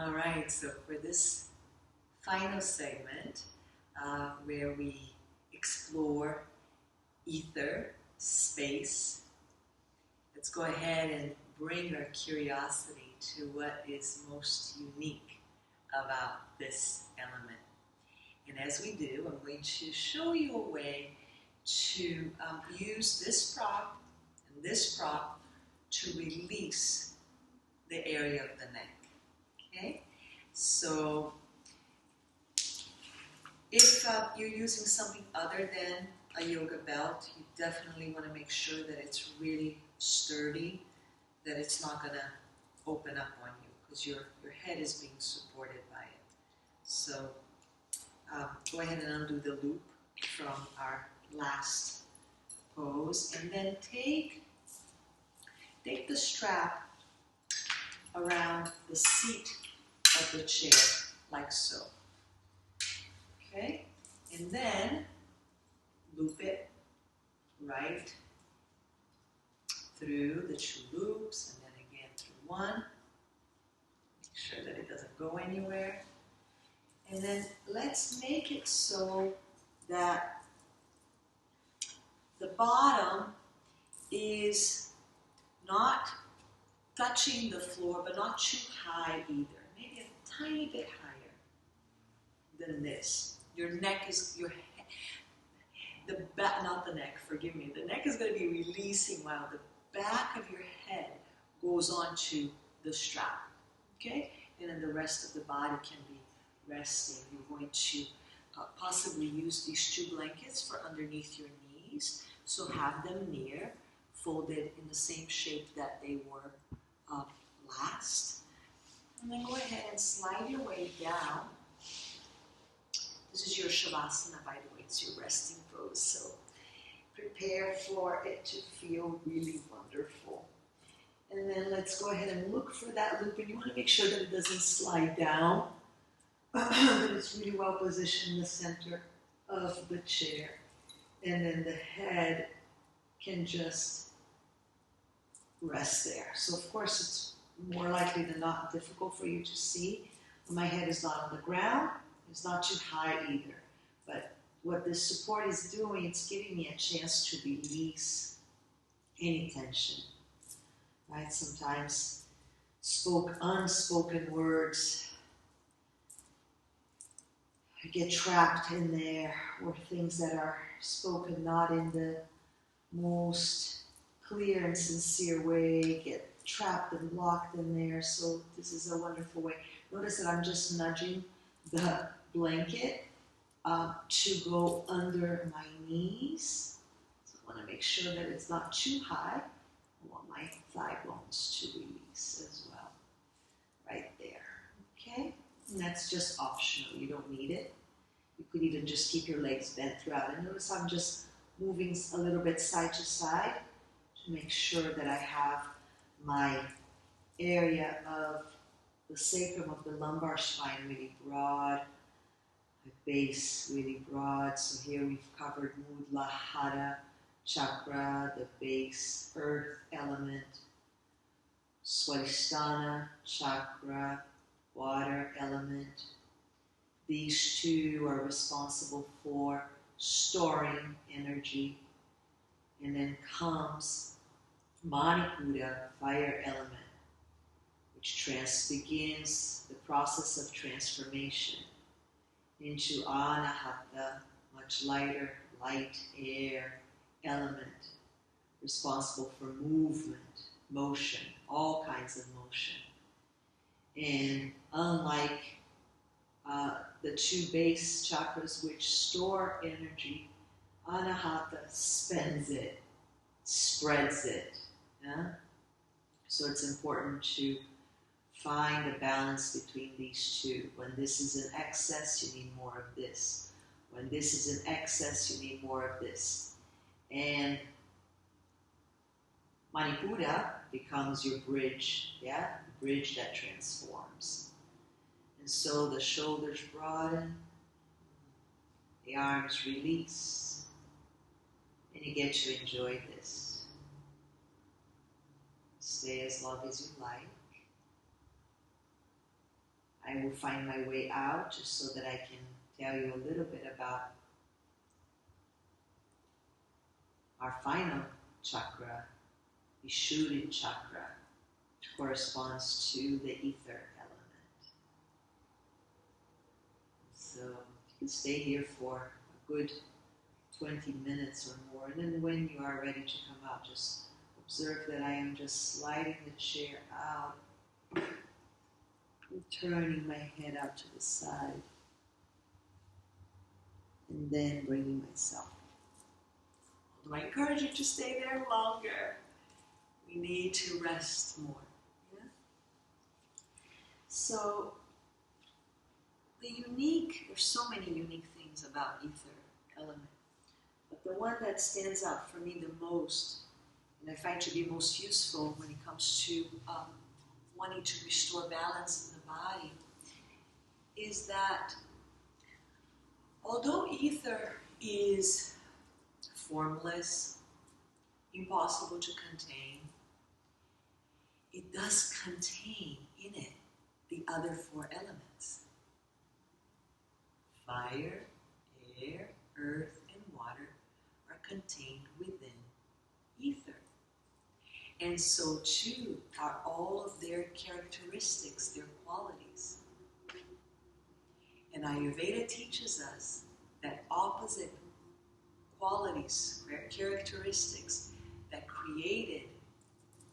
All right, so for this final segment, where we explore ether, space, let's go ahead and bring our curiosity to what is most unique about this element. And as we do, I'm going to show you a way to use this prop and this prop to release the area of the neck. Okay? So if you're using something other than a yoga belt, you definitely want to make sure that it's really sturdy, that it's not going to open up on you, because your head is being supported by it. So go ahead and undo the loop from our last pose, and then take the strap around the seat of the chair, like so. Okay? And then loop it right through the two loops, and then again through one. Make sure that it doesn't go anywhere. And then let's make it so that the bottom is not touching the floor, but not too high either. Maybe a tiny bit higher than this. Your neck is, the back, not the neck, forgive me. The neck is going to be releasing while the back of your head goes onto the strap. Okay? And then the rest of the body can be resting. You're going to possibly use these two blankets for underneath your knees. So have them near, folded in the same shape that they were last. And then go ahead and slide your way down. This is your Shavasana, by the way. It's your resting pose. So prepare for it to feel really wonderful. And then let's go ahead and look for that loop. And you want to make sure that it doesn't slide down. That it's really well positioned in the center of the chair. And then the head can just rest there. So of course it's more likely than not difficult for you to see. My head is not on the ground. It's not too high either. But what this support is doing, it's giving me a chance to release any tension. Right? Sometimes unspoken words get trapped in there, or things that are spoken not in the most clear and sincere way get trapped and locked in there. So this is a wonderful way. Notice that I'm just nudging the blanket to go under my knees. So I want to make sure that it's not too high. I want my thigh bones to release as well. Right there. Okay? And that's just optional. You don't need it. You could even just keep your legs bent throughout. And notice I'm just moving a little bit side to side to make sure that I have my area of the sacrum of the lumbar spine really broad, my base really broad. So here we've covered Muladhara Chakra, the base, earth element, Swadhisthana Chakra, water element. These two are responsible for storing energy. And then comes Manipura, fire element, which begins the process of transformation into Anahata, much lighter, light air element, responsible for movement, motion, all kinds of motion. And unlike the two base chakras which store energy, Anahata spends it, spreads it. Yeah? So it's important to find a balance between these two. When this is in excess, you need more of this. When this is in excess, you need more of this. And Manipura becomes your bridge, yeah? The bridge that transforms. And so the shoulders broaden, the arms release, and you get to enjoy this. Stay as long as you like. I will find my way out just so that I can tell you a little bit about our final chakra, the Vishuddhi chakra, which corresponds to the ether element. So you can stay here for a good 20 minutes or more, and then when you are ready to come out, just observe that I am just sliding the chair out and turning my head out to the side, and then bringing myself. Although I encourage you to stay there longer, we need to rest more. Yeah? So, there's so many unique things about ether element, but the one that stands out for me the most, and I find to be most useful when it comes to wanting to restore balance in the body, is that although ether is formless, impossible to contain, it does contain in it the other four elements. Fire, air, earth, and water are contained within ether. And so too are all of their characteristics, their qualities. And Ayurveda teaches us that opposite qualities, characteristics that created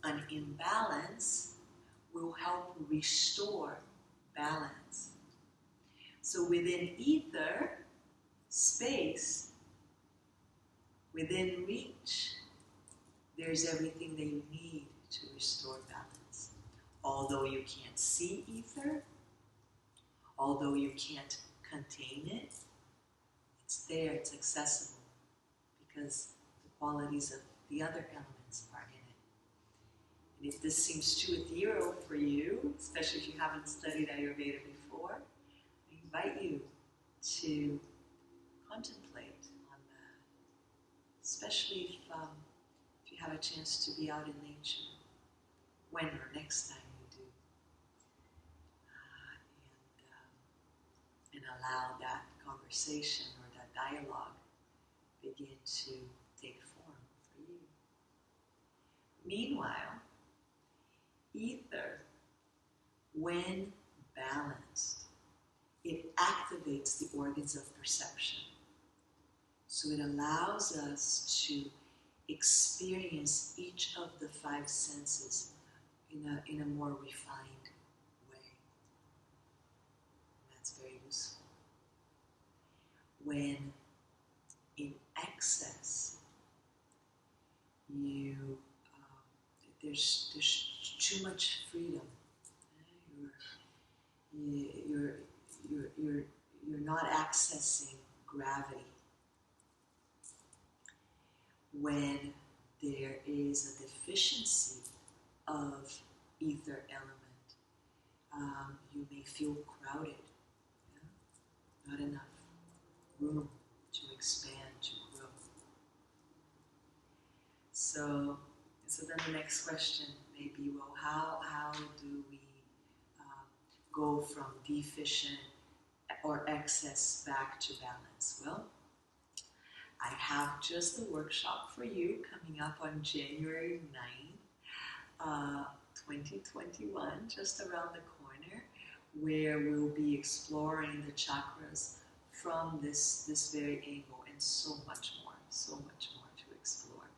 an imbalance will help restore balance. So within ether, space, within reach, there's everything that you need to restore balance. Although you can't see ether, although you can't contain it, it's there, it's accessible, because the qualities of the other elements are in it. And if this seems too ethereal for you, especially if you haven't studied Ayurveda before, I invite you to contemplate on that, especially if you have a chance to be out in nature, when or next time you do, and allow that conversation or that dialogue begin to take form for you. Meanwhile, ether, when balanced, it activates the organs of perception. So it allows us to experience each of the five senses in a more refined way. And that's very useful. When in excess, there's too much freedom. You're not accessing gravity. When there is a deficiency of ether element, you may feel crowded. Yeah? Not enough room to expand, to grow. So then the next question may be, well, how do we go from deficient or excess back to balance? Well, I have just a workshop for you coming up on January 9th, 2021, just around the corner, where we'll be exploring the chakras from this very angle, and so much more to explore.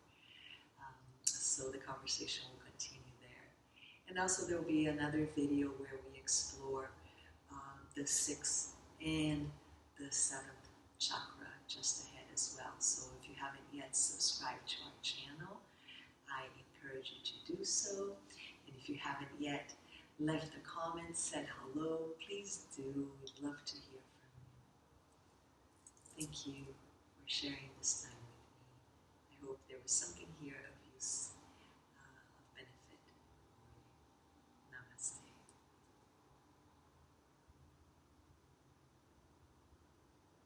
So the conversation will continue there. And also there will be another video where we explore the 6th and the 7th chakra just ahead as well. So if you haven't yet subscribed to our channel, I encourage you to do so. And if you haven't yet left a comment, said hello, please do. We'd love to hear from you. Thank you for sharing this time with me. I hope there was something here of use.